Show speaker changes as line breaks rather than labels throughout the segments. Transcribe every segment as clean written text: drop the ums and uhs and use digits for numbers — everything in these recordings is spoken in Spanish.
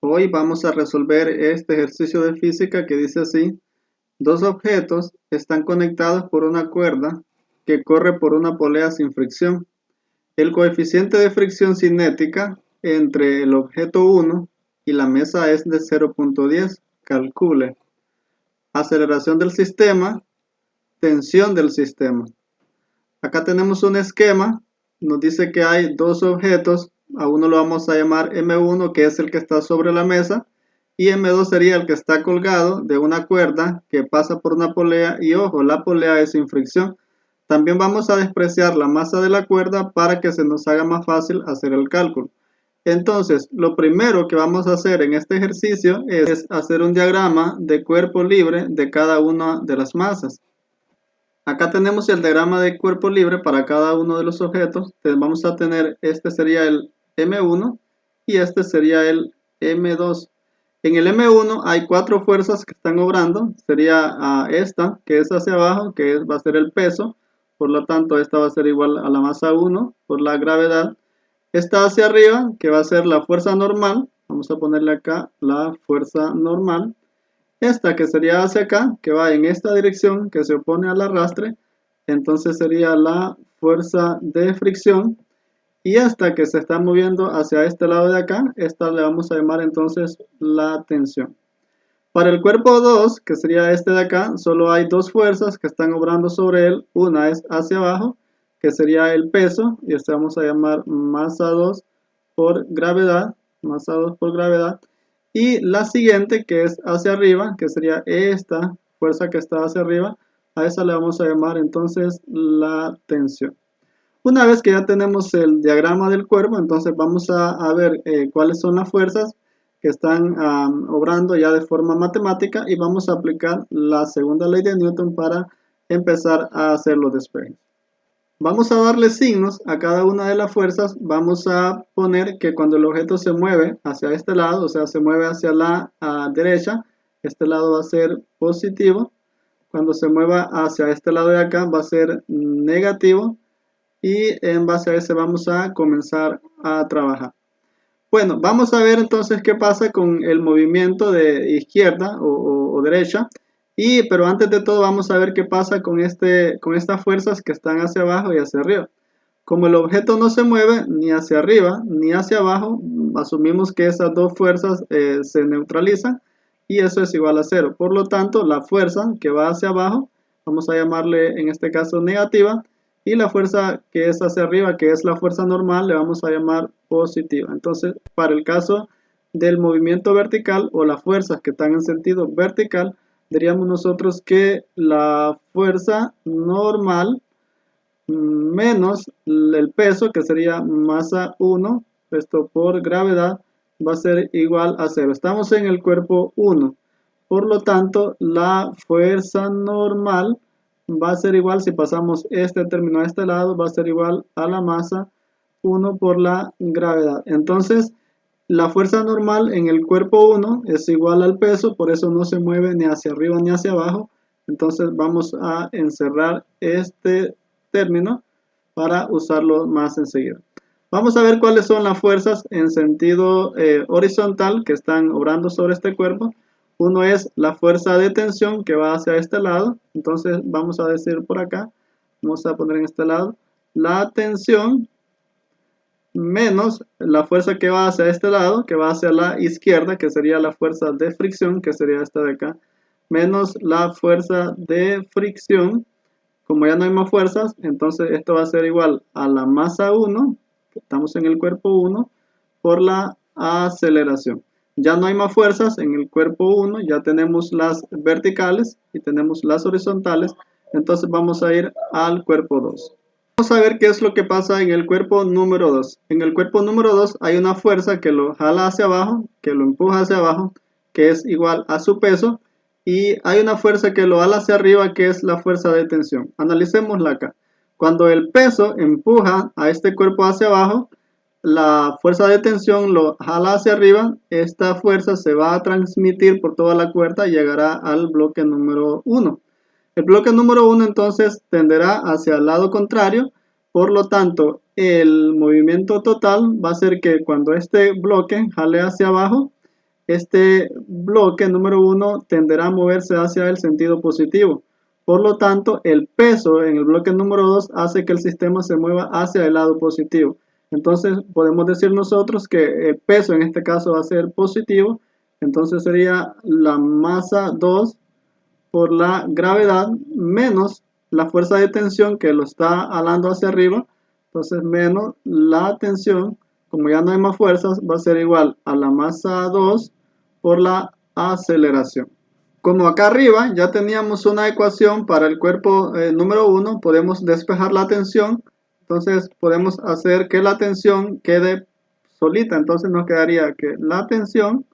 Hoy vamos a resolver este ejercicio de física que dice así: dos objetos están conectados por una cuerda que corre por una polea sin fricción. El coeficiente de fricción cinética entre el objeto 1 y la mesa es de 0.10. Calcule. Aceleración del sistema, tensión del sistema. Acá tenemos un esquema, nos dice que hay dos objetos, a uno lo vamos a llamar M1, que es el que está sobre la mesa, y M2 sería el que está colgado de una cuerda que pasa por una polea, y ojo, la polea es sin fricción. También vamos a despreciar la masa de la cuerda para que se nos haga más fácil hacer el cálculo. Entonces, lo primero que vamos a hacer en este ejercicio es hacer un diagrama de cuerpo libre de cada una de las masas. Acá tenemos el diagrama de cuerpo libre para cada uno de los objetos. Entonces vamos a tener, este sería el M1 y este sería el M2. En el M1 hay cuatro fuerzas que están obrando. Sería esta, que es hacia abajo, que va a ser el peso. Por lo tanto, esta va a ser igual a la masa 1 por la gravedad. Esta hacia arriba, que va a ser la fuerza normal. Vamos a ponerle acá la fuerza normal. Esta que sería hacia acá, que va en esta dirección, que se opone al arrastre, entonces sería la fuerza de fricción. Y esta que se está moviendo hacia este lado de acá, esta le vamos a llamar entonces la tensión. Para el cuerpo 2, que sería este de acá, solo hay dos fuerzas que están obrando sobre él. Una es hacia abajo, que sería el peso, y este vamos a llamar masa 2 por gravedad, masa 2 por gravedad. Y la siguiente, que es hacia arriba, que sería esta fuerza que está hacia arriba, a esa le vamos a llamar entonces la tensión. Una vez que ya tenemos el diagrama del cuerpo, entonces vamos a ver cuáles son las fuerzas que están obrando ya de forma matemática, y vamos a aplicar la segunda ley de Newton para empezar a hacer los despejes. Vamos a darle signos a cada una de las fuerzas. Vamos a poner que cuando el objeto se mueve hacia este lado, o sea, se mueve hacia la derecha, este lado va a ser positivo. Cuando se mueva hacia este lado de acá va a ser negativo. Y en base a ese vamos a comenzar a trabajar. Bueno, vamos a ver entonces qué pasa con el movimiento de izquierda o derecha. Pero antes de todo vamos a ver qué pasa con estas fuerzas que están hacia abajo y hacia arriba. Como el objeto no se mueve ni hacia arriba ni hacia abajo, asumimos que esas dos fuerzas se neutralizan, y eso es igual a cero. Por lo tanto, la fuerza que va hacia abajo, vamos a llamarle en este caso negativa, y la fuerza que es hacia arriba, que es la fuerza normal, le vamos a llamar positiva. Entonces, para el caso del movimiento vertical o las fuerzas que están en sentido vertical, diríamos nosotros que la fuerza normal menos el peso, que sería masa 1, esto por gravedad, va a ser igual a 0. Estamos en el cuerpo 1. Por lo tanto, la fuerza normal va a ser igual, si pasamos este término a este lado, va a ser igual a la masa 1 por la gravedad. Entonces, la fuerza normal en el cuerpo 1 es igual al peso, por eso no se mueve ni hacia arriba ni hacia abajo. Entonces vamos a encerrar este término para usarlo más enseguida. Vamos a ver cuáles son las fuerzas en sentido horizontal que están obrando sobre este cuerpo. Uno es la fuerza de tensión que va hacia este lado. Entonces vamos a decir por acá, vamos a poner en este lado, la tensión menos la fuerza que va hacia este lado, que va hacia la izquierda, que sería la fuerza de fricción, que sería esta de acá, menos la fuerza de fricción. Como ya no hay más fuerzas, entonces esto va a ser igual a la masa 1, estamos en el cuerpo 1, por la aceleración. Ya no hay más fuerzas en el cuerpo 1, ya tenemos las verticales y tenemos las horizontales, entonces vamos a ir al cuerpo 2. Vamos a ver qué es lo que pasa en el cuerpo número 2. En el cuerpo número 2 hay una fuerza que lo jala hacia abajo, que lo empuja hacia abajo, que es igual a su peso. Y hay una fuerza que lo jala hacia arriba, que es la fuerza de tensión. Analicémosla acá. Cuando el peso empuja a este cuerpo hacia abajo, la fuerza de tensión lo jala hacia arriba. Esta fuerza se va a transmitir por toda la cuerda y llegará al bloque número 1. El bloque número 1 entonces tenderá hacia el lado contrario. Por lo tanto, el movimiento total va a ser que cuando este bloque jale hacia abajo, este bloque número 1 tenderá a moverse hacia el sentido positivo. Por lo tanto, el peso en el bloque número 2 hace que el sistema se mueva hacia el lado positivo. Entonces, podemos decir nosotros que el peso en este caso va a ser positivo. Entonces, sería la masa 2 por la gravedad menos la fuerza de tensión que lo está alando hacia arriba. Entonces, menos la tensión, como ya no hay más fuerzas, va a ser igual a la masa 2 por la aceleración. Como acá arriba ya teníamos una ecuación para el cuerpo número 1, podemos despejar la tensión. Entonces podemos hacer que la tensión quede solita. Entonces nos quedaría que la tensión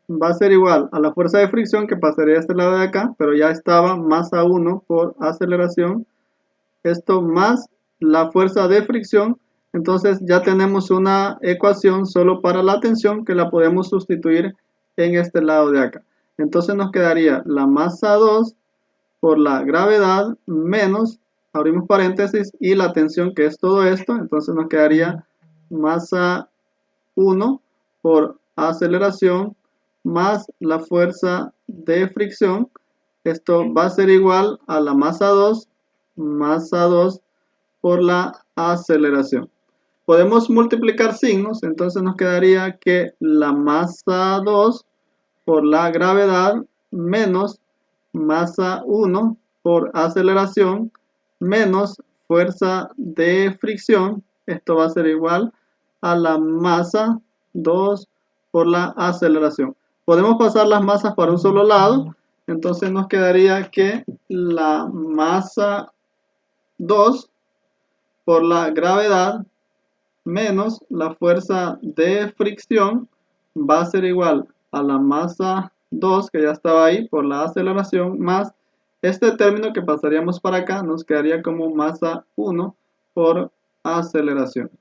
va a ser igual a la fuerza de fricción que pasaría a este lado de acá, pero ya estaba masa 1 por aceleración. Esto más la fuerza de fricción. Entonces ya tenemos una ecuación solo para la tensión que la podemos sustituir en este lado de acá. Entonces nos quedaría la masa 2 por la gravedad menos, abrimos paréntesis, y la tensión que es todo esto. Entonces nos quedaría masa 1 por aceleración más la fuerza de fricción. Esto va a ser igual a la masa 2 por la aceleración. Podemos multiplicar signos, entonces nos quedaría que la masa 2 por la gravedad menos masa 1 por aceleración menos fuerza de fricción. Esto va a ser igual a la masa 2 por la aceleración. Podemos pasar las masas para un solo lado. Entonces nos quedaría que la masa 2 por la gravedad menos la fuerza de fricción va a ser igual a la masa 2 que ya estaba ahí por la aceleración más este término que pasaríamos para acá nos quedaría como masa 1 por aceleración.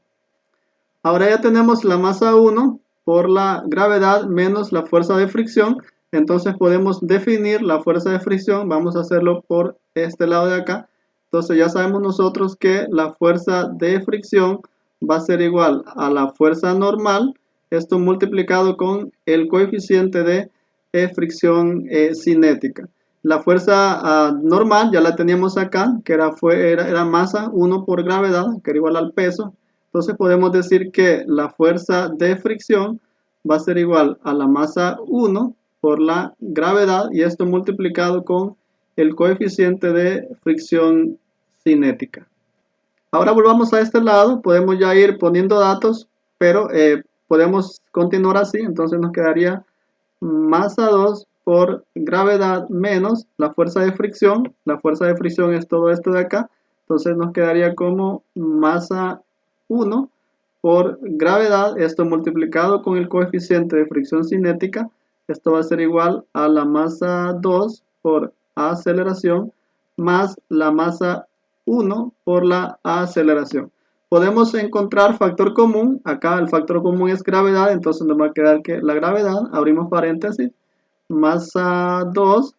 Ahora ya tenemos la masa 1 por la gravedad menos la fuerza de fricción. Entonces podemos definir la fuerza de fricción. Vamos a hacerlo por este lado de acá. Entonces ya sabemos nosotros que la fuerza de fricción va a ser igual a la fuerza normal. Esto multiplicado con el coeficiente de fricción cinética. La fuerza normal ya la teníamos acá, que era masa 1 por gravedad, que era igual al peso. Entonces podemos decir que la fuerza de fricción va a ser igual a la masa 1 por la gravedad y esto multiplicado con el coeficiente de fricción cinética. Ahora volvamos a este lado, podemos ya ir poniendo datos, pero podemos continuar así, entonces nos quedaría masa 2 por gravedad menos la fuerza de fricción. La fuerza de fricción es todo esto de acá, entonces nos quedaría como masa 1 por gravedad, esto multiplicado con el coeficiente de fricción cinética, esto va a ser igual a la masa 2 por aceleración más la masa 1 por la aceleración. Podemos encontrar factor común, acá el factor común es gravedad, entonces nos va a quedar que la gravedad, abrimos paréntesis, masa 2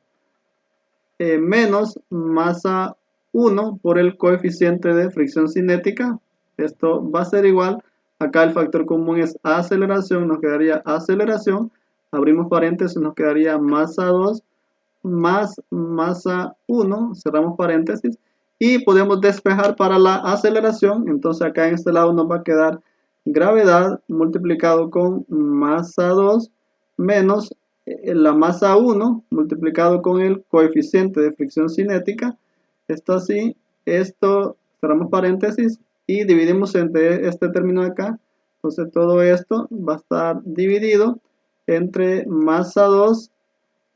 menos masa 1 por el coeficiente de fricción cinética. Esto va a ser igual, acá el factor común es aceleración, nos quedaría aceleración, abrimos paréntesis, nos quedaría masa 2 más masa 1, cerramos paréntesis, y podemos despejar para la aceleración. Entonces acá en este lado nos va a quedar gravedad multiplicado con masa 2 menos la masa 1 multiplicado con el coeficiente de fricción cinética. Esto así, esto cerramos paréntesis y dividimos entre este término de acá. Entonces todo esto va a estar dividido entre masa 2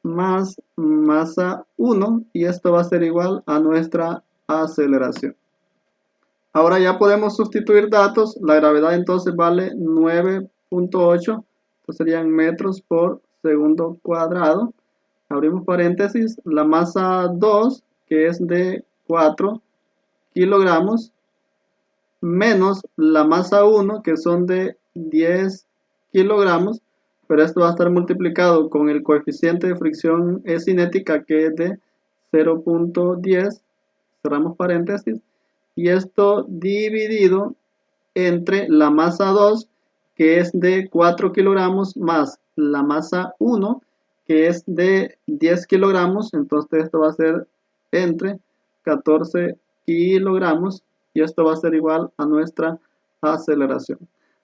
más masa 1 y esto va a ser igual a nuestra aceleración. Ahora ya podemos sustituir datos. La gravedad entonces vale 9.8, esto serían metros por segundo cuadrado. Abrimos paréntesis, la masa 2 que es de 4 kilogramos menos la masa 1 que son de 10 kilogramos, pero esto va a estar multiplicado con el coeficiente de fricción cinética que es de 0.10, cerramos paréntesis, y esto dividido entre la masa 2 que es de 4 kilogramos, más la masa 1, que es de 10 kilogramos. Entonces esto va a ser entre 14 kilogramos y esto va a ser igual a nuestra aceleración.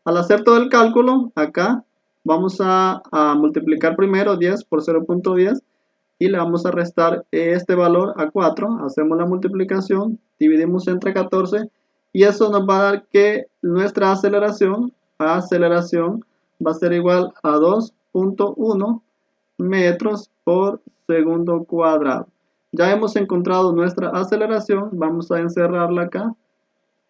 Al hacer todo el cálculo, acá vamos a multiplicar primero 10 por 0.10 y le vamos a restar este valor a 4. Hacemos la multiplicación, dividimos entre 14 y eso nos va a dar que nuestra aceleración va a ser igual a 2.1 metros por segundo cuadrado. Ya hemos encontrado nuestra aceleración, vamos a encerrarla acá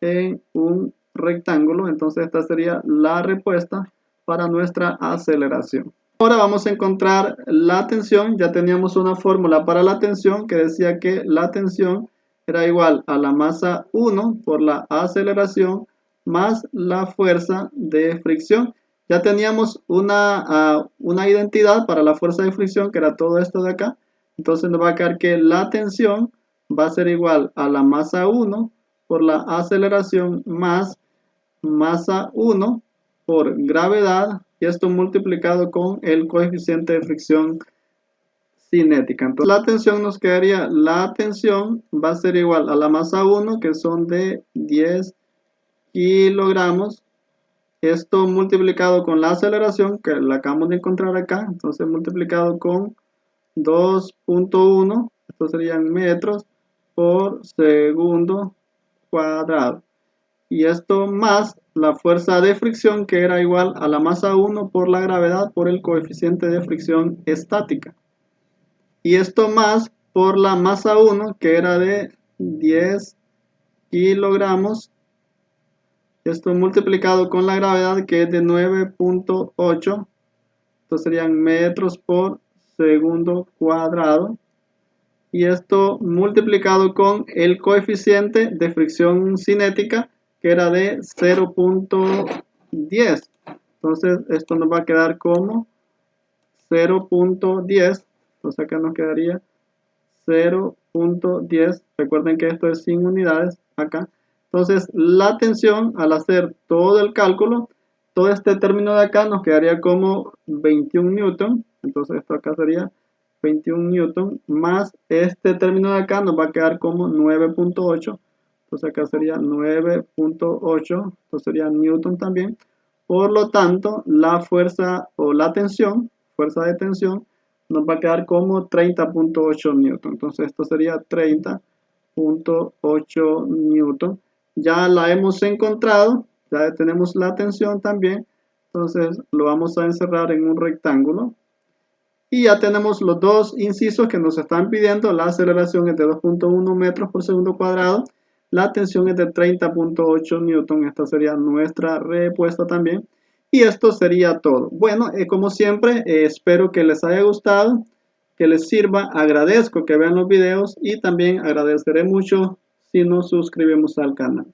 en un rectángulo. Entonces esta sería la respuesta para nuestra aceleración. Ahora vamos a encontrar la tensión. Ya teníamos una fórmula para la tensión que decía que la tensión era igual a la masa 1 por la aceleración más la fuerza de fricción. Ya teníamos una identidad para la fuerza de fricción, que era todo esto de acá. Entonces nos va a quedar que la tensión va a ser igual a la masa 1 por la aceleración más masa 1 por gravedad, y esto multiplicado con el coeficiente de fricción cinética. Entonces la tensión nos quedaría, la tensión va a ser igual a la masa 1, que son de 10 kilogramos, esto multiplicado con la aceleración, que la acabamos de encontrar acá. Entonces multiplicado con 2.1, esto serían metros por segundo cuadrado, y esto más la fuerza de fricción, que era igual a la masa 1 por la gravedad por el coeficiente de fricción estática, y esto más por la masa 1, que era de 10 kilogramos, esto multiplicado con la gravedad, que es de 9.8, esto serían metros por segundo cuadrado, y esto multiplicado con el coeficiente de fricción cinética, que era de 0.10. Entonces esto nos va a quedar como 0.10. Entonces acá nos quedaría 0.10. Recuerden que esto es sin unidades acá. Entonces la tensión, al hacer todo el cálculo, todo este término de acá nos quedaría como 21 newton. Entonces esto acá sería 21 newton, más este término de acá nos va a quedar como 9.8. Entonces acá sería 9.8, esto sería newton también. Por lo tanto, la fuerza o la tensión, fuerza de tensión, nos va a quedar como 30.8 newton. Entonces esto sería 30.8 newton. Ya la hemos encontrado, ya tenemos la tensión también. Entonces lo vamos a encerrar en un rectángulo. Y ya tenemos los dos incisos que nos están pidiendo. La aceleración es de 2.1 metros por segundo cuadrado. La tensión es de 30.8 newton. Esta sería nuestra respuesta también. Y esto sería todo. Bueno, como siempre, espero que les haya gustado, que les sirva. Agradezco que vean los videos y también agradeceré mucho si nos suscribimos al canal.